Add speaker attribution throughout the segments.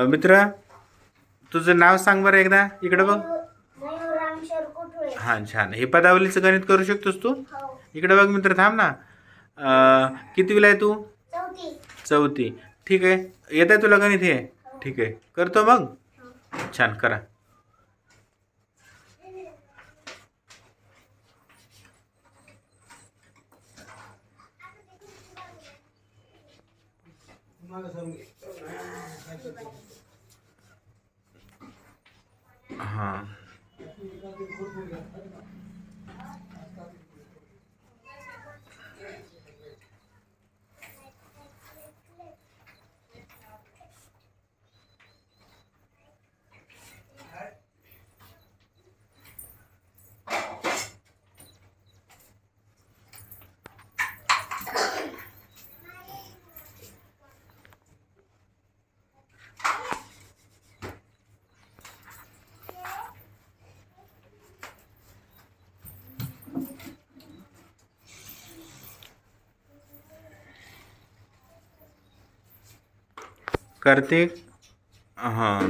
Speaker 1: मित्र, तुझं नाव सांग बरं एकदा. इकडे बघ. हां, छान. हे पदावलीचं गणित करू शकतोस तू. इकडे बघ मित्र, थांब ना. कितवीला आहे तू? चौथी. ठीक आहे. येत आहे तुला गणित हे? ठीक आहे, करतो मग. छान, करा. हां, कार्तिक. हां,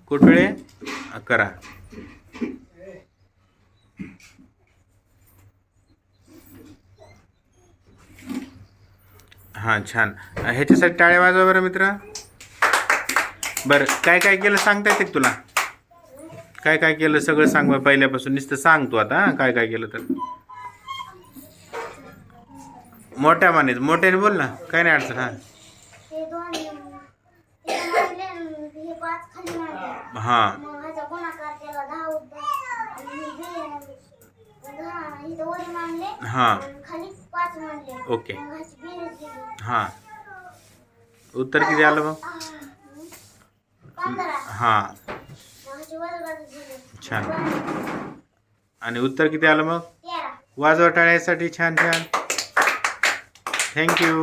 Speaker 1: कुठळे करा. हां, छान. ह्याच्यासाठी टाळ्या वाजवा बरं मित्र. बरं, काय काय केलं सांगता येते का तुला? काय काय केलं सगळं सांग बरं, पहिल्यापासून. नुसतं सांग तू आता. काय काय केलं तर. मोठ्याने बोल ना, काय नाही अडचण. हां, हां, ओके. हां, उत्तर किती आलं मग? हां, छान. आणि उत्तर किती आलं मग? वाजवा टाळ्यासाठी. छान छान. थँक्यू.